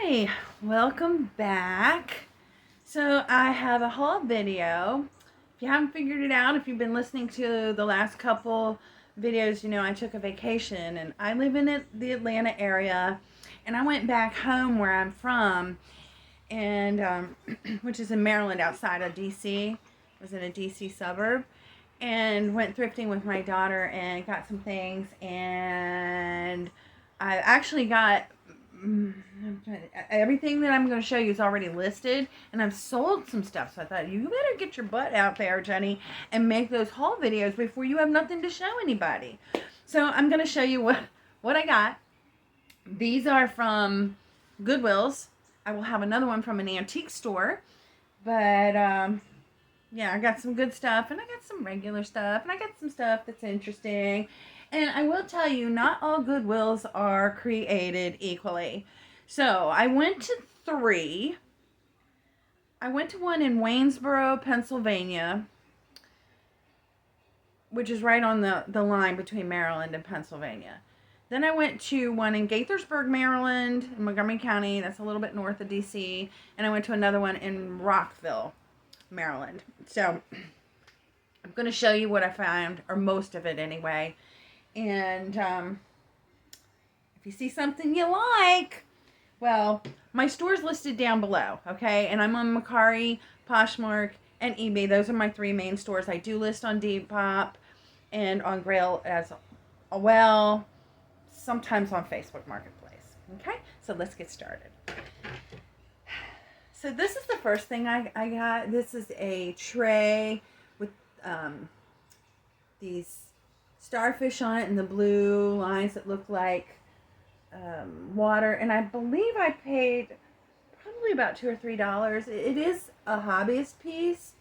Hi, welcome back. So I have a haul video. If you haven't figured it out, if you've been listening to the last couple videos, you know I took a vacation and I live in the Atlanta area, and I went back home where I'm from, and which is in Maryland outside of DC. I was in a DC suburb and went thrifting with my daughter and got some things, and I actually got everything that I'm going to show you is already listed, and I've sold some stuff. So I thought, you better get your butt out there, Jenny, and make those haul videos before you have nothing to show anybody. So I'm going to show you what I got. These are from Goodwill's. I will have another one from an antique store, but yeah, I got some good stuff, and I got some regular stuff, and I got some stuff that's interesting. And I will tell you, not all Goodwills are created equally. So I went to three. I went to one in Waynesboro, Pennsylvania, which is right on the line between Maryland and Pennsylvania. Then I went to one in Gaithersburg, Maryland, in Montgomery County. That's a little bit north of D.C. And I went to another one in Rockville, Maryland. So I'm going to show you what I found, or most of it anyway. And if you see something you like, well, my store's listed down below, okay? And I'm on Mercari, Poshmark, and eBay. Those are my three main stores. I do list on Depop and on Grail as well, sometimes on Facebook Marketplace, okay? So let's get started. So this is the first thing I got. This is a tray with these starfish on it and the blue lines that look like water, and I believe I paid probably about $2 or $3. It is a hobbyist piece,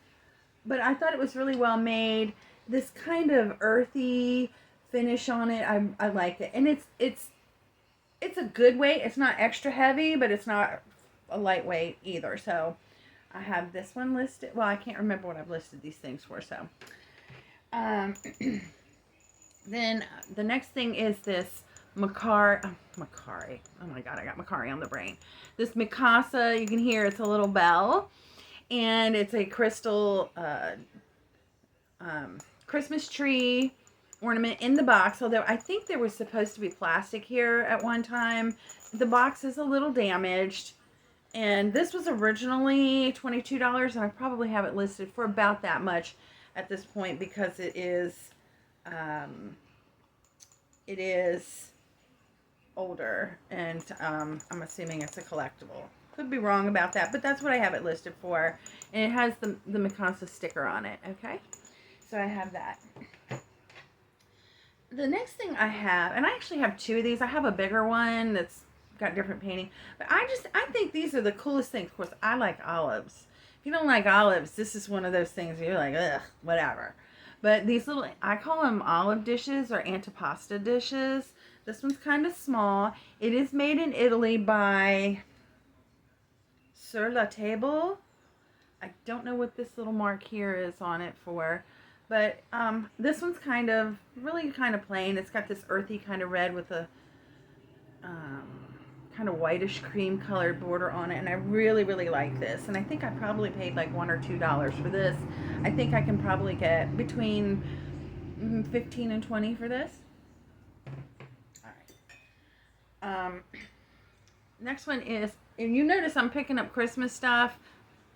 but I thought it was really well made. This kind of earthy finish on it, I like it, and it's a good weight. It's not extra heavy, but it's not a lightweight either. So I have this one listed. Well, I can't remember what I've listed these things for. So then the next thing is this Mercari. Oh my God, I got Mercari on the brain. This Mikasa, you can hear it's a little bell, and it's a crystal Christmas tree ornament in the box. Although I think there was supposed to be plastic here at one time. The box is a little damaged, and this was originally $22, and I probably have it listed for about that much at this point because it is older, and I'm assuming it's a collectible. Could be wrong about that, but that's what I have it listed for. And it has the Mikasa sticker on it, okay? So I have that. The next thing I have, and I actually have two of these. I have a bigger one that's got different painting, but I think these are the coolest things. Of course, I like olives. If you don't like olives, this is one of those things where you're like, ugh, whatever. But these little, I call them olive dishes or antipasta dishes. This one's kind of small. It is made in Italy by Sur la Table. I don't know what this little mark here is on it for. But this one's really kind of plain. It's got this earthy kind of red with a kind of whitish cream colored border on it. And I really, really like this. And I think I probably paid like $1 or $2 for this. I think I can probably get between 15 and 20 for this. All right. Next one is, if you notice I'm picking up Christmas stuff.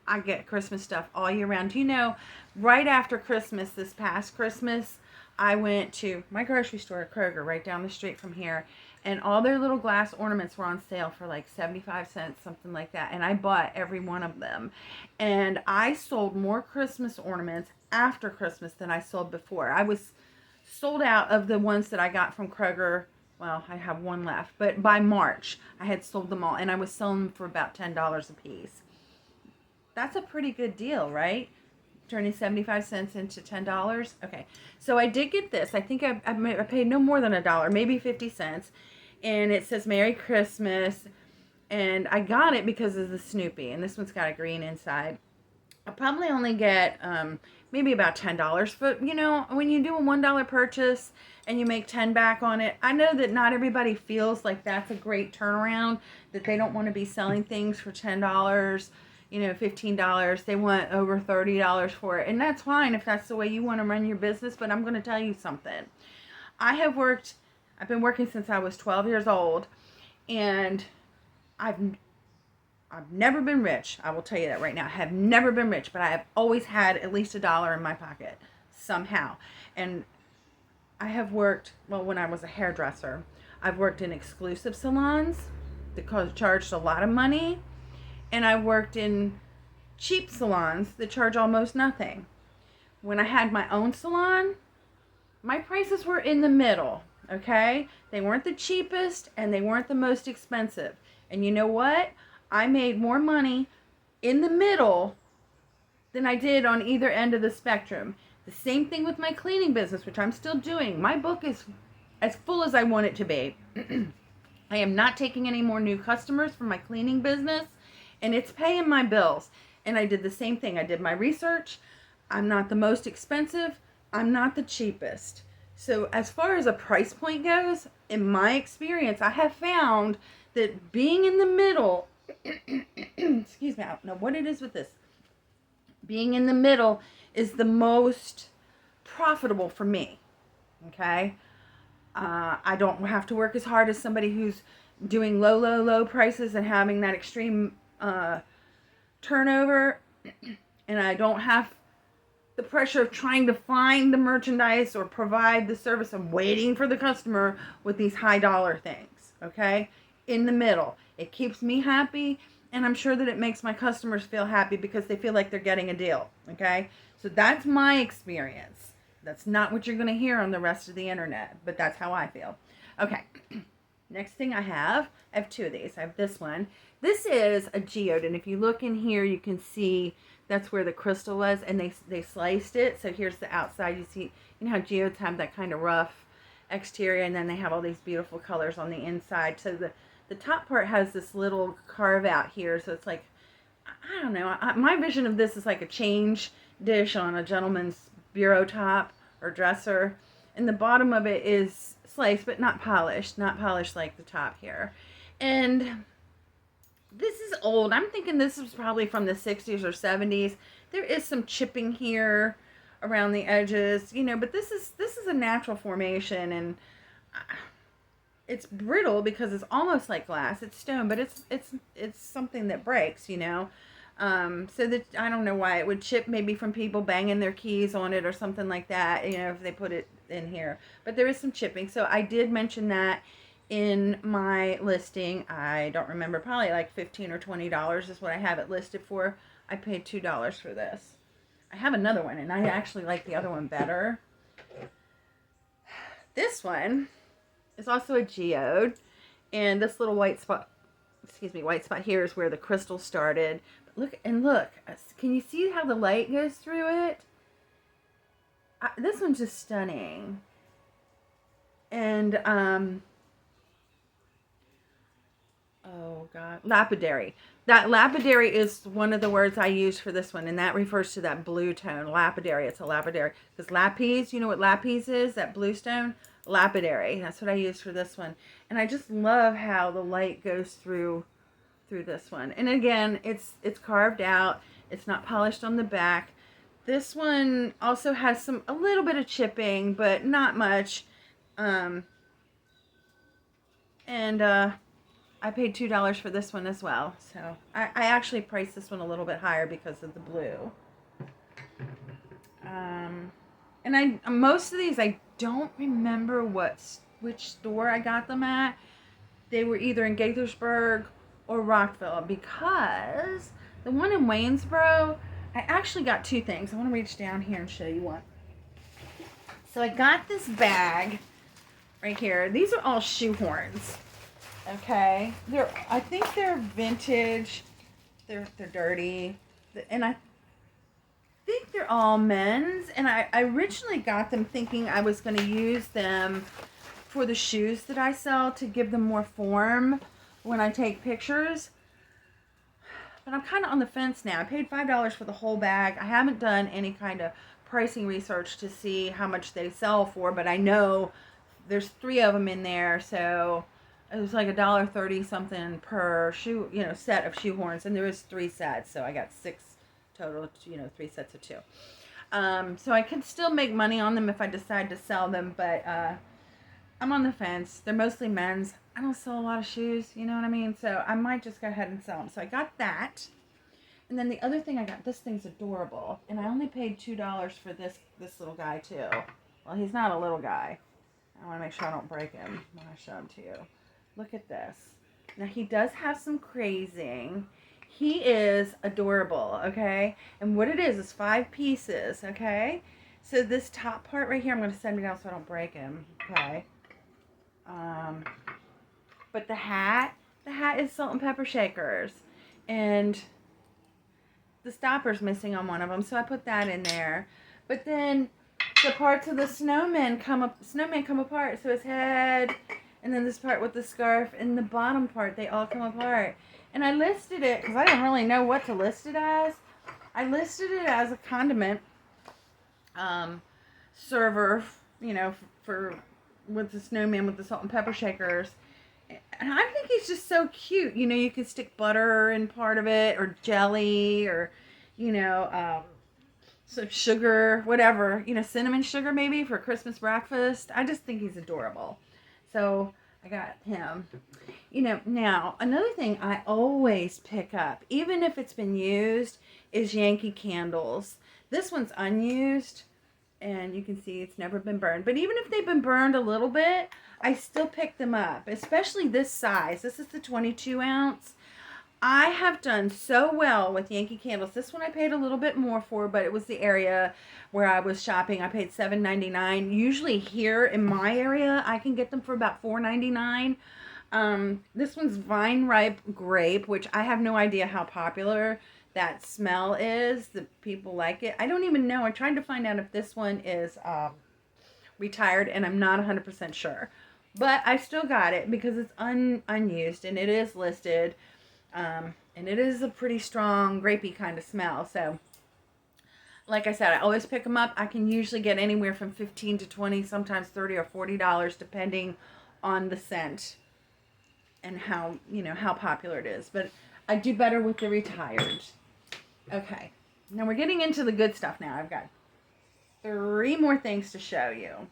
I get Christmas stuff all year round. Do you know, right after Christmas, this past Christmas, I went to my grocery store at Kroger right down the street from here, and all their little glass ornaments were on sale for like 75 cents, something like that, and I bought every one of them. And I sold more Christmas ornaments after Christmas than I sold before. I was sold out of the ones that I got from Kroger. Well, I have one left, but by March, I had sold them all, and I was selling them for about $10 a piece. That's a pretty good deal, right? Turning 75 cents into $10. Okay, so I did get this. I think I paid no more than $1, maybe 50 cents. And it says Merry Christmas. And I got it because of the Snoopy. And this one's got a green inside. I'll probably only get maybe about $10. But, you know, when you do a $1 purchase and you make 10 back on it, I know that not everybody feels like that's a great turnaround, that they don't want to be selling things for $10, you know, $15. They want over $30 for it. And that's fine if that's the way you want to run your business. But I'm going to tell you something. I've been working since I was 12 years old, and I've never been rich. I will tell you that right now. I have never been rich, but I have always had at least $1 in my pocket somehow. And I have worked, well, when I was a hairdresser, I've worked in exclusive salons that charged a lot of money, and I worked in cheap salons that charge almost nothing. When I had my own salon, my prices were in the middle, okay? They weren't the cheapest and they weren't the most expensive. And you know what? I made more money in the middle than I did on either end of the spectrum. The same thing with my cleaning business, which I'm still doing. My book is as full as I want it to be. I am not taking any more new customers for my cleaning business, and it's paying my bills. And I did the same thing. I did my research. I'm not the most expensive. I'm not the cheapest. So as far as a price point goes, in my experience, I have found that being in the middle, excuse me, I don't know what it is with this. Being in the middle is the most profitable for me. Okay? I don't have to work as hard as somebody who's doing low prices and having that extreme turnover. And I don't have the pressure of trying to find the merchandise or provide the service of waiting for the customer with these high dollar things. Okay? In the middle. It keeps me happy, and I'm sure that it makes my customers feel happy because they feel like they're getting a deal. Okay? So that's my experience. That's not what you're going to hear on the rest of the internet, but that's how I feel. Okay. Next thing I have two of these. I have this one. This is a geode, and if you look in here, you can see that's where the crystal was, and they sliced it. So here's the outside. You see, you know how geodes have that kind of rough exterior, and then they have all these beautiful colors on the inside. So the top part has this little carve out here. So it's like, I don't know. My vision of this is like a change dish on a gentleman's bureau top or dresser. And the bottom of it is sliced, but not polished. Not polished like the top here. And this is old. I'm thinking this is probably from the 60s or 70s. There is some chipping here around the edges, you know, but this is a natural formation, and it's brittle because it's almost like glass. It's stone, but it's something that breaks, you know. So that I don't know why it would chip, maybe from people banging their keys on it or something like that, you know, if they put it in here. But there is some chipping. So I did mention that in my listing. I don't remember, probably like $15 or $20 is what I have it listed for. I paid $2 for this. I have another one, and I actually like the other one better. This one is also a geode, and this little white spot here is where the crystal started. But look, can you see how the light goes through it? This one's just stunning. And oh God, lapidary. That lapidary is one of the words I use for this one, and that refers to that blue tone. Lapidary. It's a lapidary. Because lapis, you know what lapis is? That blue stone? Lapidary. That's what I use for this one. And I just love how the light goes through this one. And again, it's carved out. It's not polished on the back. This one also has a little bit of chipping, but not much. I paid $2 for this one as well. So I actually priced this one a little bit higher because of the blue. And most of these, I don't remember which store I got them at. They were either in Gaithersburg or Rockville, because the one in Waynesboro, I actually got two things. I want to reach down here and show you one. So I got this bag right here. These are all shoehorns. Okay, I think they're vintage. They're dirty, and I think they're all men's. And I originally got them thinking I was going to use them for the shoes that I sell, to give them more form when I take pictures. But I'm kind of on the fence now. I paid $5 for the whole bag. I haven't done any kind of pricing research to see how much they sell for, but I know there's 3 of them in there, so it was like $1.30 something per shoe, set of shoehorns, and there was 3 sets, so I got 6 total, 3 sets of 2. So I could still make money on them if I decide to sell them, but I'm on the fence. They're mostly men's. I don't sell a lot of shoes, you know what I mean? So I might just go ahead and sell them. So I got that. And then the other thing I got, this thing's adorable. And I only paid $2 for this little guy too. Well, he's not a little guy. I want to make sure I don't break him when I show him to you. Look at this. Now he does have some crazing. He is adorable, okay? And what it is 5 pieces, okay? So this top part right here, I'm going to set him down so I don't break him, okay? But the hat is salt and pepper shakers. And the stopper's missing on one of them, so I put that in there. But then the parts of the snowman come apart. So his head, and then this part with the scarf, and the bottom part, they all come apart. And I listed it, because I didn't really know what to list it as. I listed it as a condiment server, with the snowman with the salt and pepper shakers. And I think he's just so cute. You can stick butter in part of it, or jelly, or, some sugar, whatever. Cinnamon sugar maybe for Christmas breakfast. I just think he's adorable. So I got him. Now, another thing I always pick up, even if it's been used, is Yankee candles. This one's unused, and you can see it's never been burned. But even if they've been burned a little bit, I still pick them up, especially this size. This is the 22 ounce. I have done so well with Yankee candles. This one I paid a little bit more for, but it was the area where I was shopping. I paid $7.99. Usually here in my area, I can get them for about $4.99. This one's Vine Ripe Grape, which I have no idea how popular that smell is. The people like it. I don't even know. I tried to find out if this one is retired, and I'm not 100% sure. But I still got it because it's unused, and it is listed. And it is a pretty strong grapey kind of smell. So, like I said, I always pick them up. I can usually get anywhere from $15 to $20, sometimes $30 or $40, depending on the scent and how popular it is. But I do better with the retired. Okay, now we're getting into the good stuff now. I've got 3 more things to show you.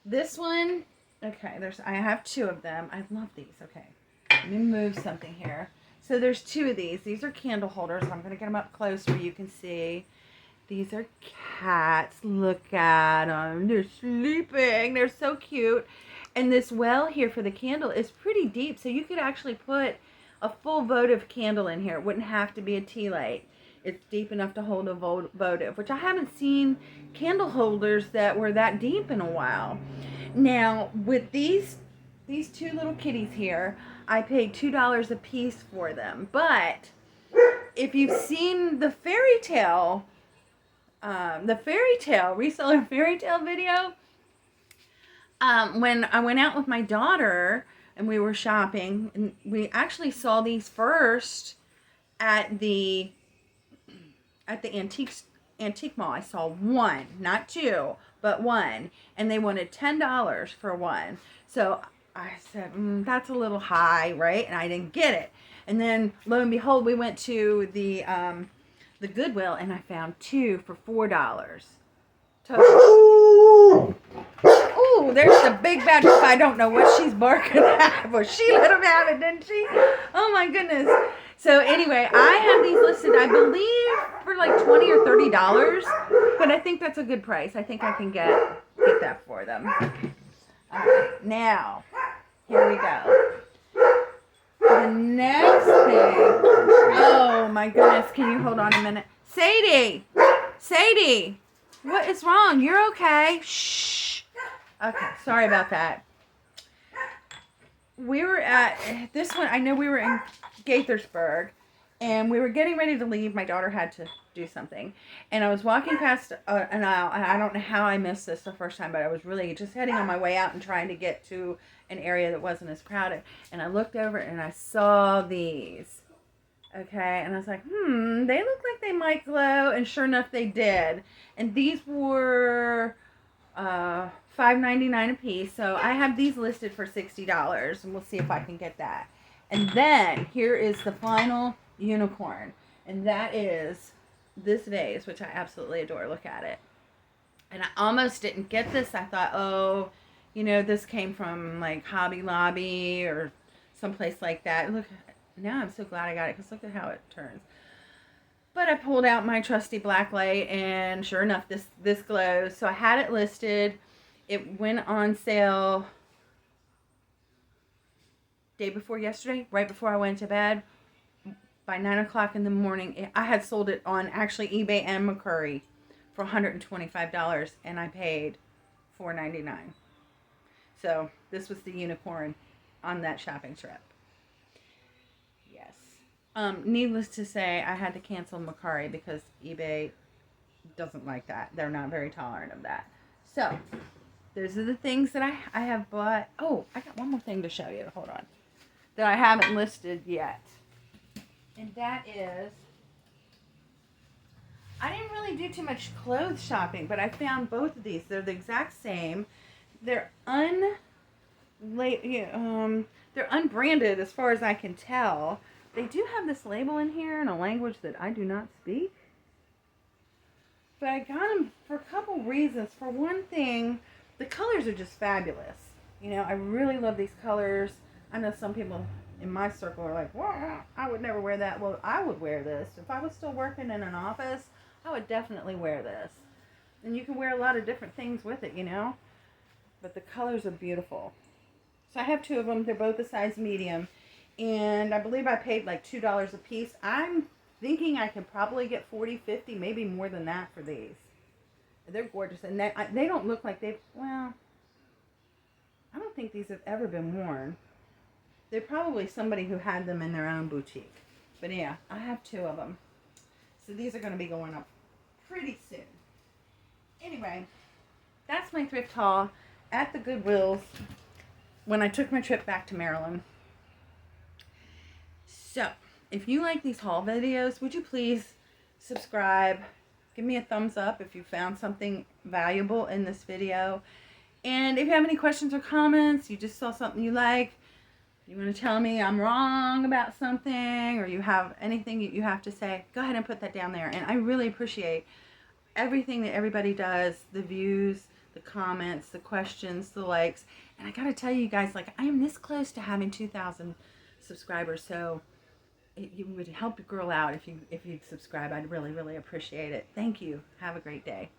This one, okay, I have 2 of them. I love these. Okay, let me move something here. So there's 2 of these. These are candle holders. I'm going to get them up close where you can see. These are cats. Look at them. They're sleeping. They're so cute. And this well here for the candle is pretty deep, so you could actually put a full votive candle in here. It wouldn't have to be a tea light. It's deep enough to hold a votive, which I haven't seen candle holders that were that deep in a while. Now, with these 2 little kitties here, I paid $2 a piece for them. But if you've seen the fairy tale reseller fairy tale video, when I went out with my daughter and we were shopping, and we actually saw these first at the antique mall. I saw 1, not 2, but 1, and they wanted $10 for 1. So I said, that's a little high, right? And I didn't get it. And then lo and behold, we went to the Goodwill, and I found 2 for $4. Ooh, there's the big bad wolf. I don't know what she's barking at, but she let him have it, didn't she? Oh my goodness. So anyway, I have these listed, I believe, for like $20 or $30, but I think that's a good price. I think I can get that for them. Alright, now, here we go. The next thing, oh my goodness, can you hold on a minute? Sadie, what is wrong? You're okay. Shh. Okay, sorry about that. We were at this one, I know we were in Gaithersburg, and we were getting ready to leave. My daughter had to do something, and I was walking past an aisle, and I don't know how I missed this the first time, but I was really just heading on my way out and trying to get to an area that wasn't as crowded, and I looked over and I saw these. Okay, and I was like, they look like they might glow, and sure enough, they did. And these were $5.99 a piece. So I have these listed for $60, and we'll see if I can get that. And then here is the final unicorn, and that is this vase, which I absolutely adore. Look at it. And I almost didn't get this. I thought, oh, this came from like Hobby Lobby or someplace like that. Look, now I'm so glad I got it because look at how it turns. But I pulled out my trusty black light, and sure enough, this glows. So I had it listed. It went on sale day before yesterday, right before I went to bed. By 9 o'clock in the morning, I had sold it on actually eBay and McCurry for $125, and I paid $4.99. So this was the unicorn on that shopping trip. Yes. Needless to say, I had to cancel McCurry because eBay doesn't like that. They're not very tolerant of that. So those are the things that I have bought. Oh, I got one more thing to show you. Hold on. That I haven't listed yet. And that is, I didn't really do too much clothes shopping, but I found both of these. They're the exact same. They're they're unbranded as far as I can tell. They do have this label in here in a language that I do not speak. But I got them for a couple reasons. For one thing, the colors are just fabulous. I really love these colors. I know some people in my circle are like, wow, I would never wear that. Well, I would wear this. If I was still working in an office, I would definitely wear this. And you can wear a lot of different things with it, But the colors are beautiful. So I have two of them. They're both a size medium. And I believe I paid like $2 a piece. I'm thinking I can probably get 40, 50, maybe more than that for these. They're gorgeous. And they don't look like I don't think these have ever been worn. They're probably somebody who had them in their own boutique. But yeah, I have two of them. So these are going to be going up pretty soon. Anyway, that's my thrift haul at the Goodwills when I took my trip back to Maryland. So, if you like these haul videos, would you please subscribe? Give me a thumbs up if you found something valuable in this video. And if you have any questions or comments, you just saw something you like, you want to tell me I'm wrong about something, or you have anything you have to say, go ahead and put that down there. And I really appreciate everything that everybody does, the views, the comments, the questions, the likes. And I got to tell you guys, like, I am this close to having 2,000 subscribers, so it would help a girl out if you'd subscribe. I'd really, really appreciate it. Thank you. Have a great day.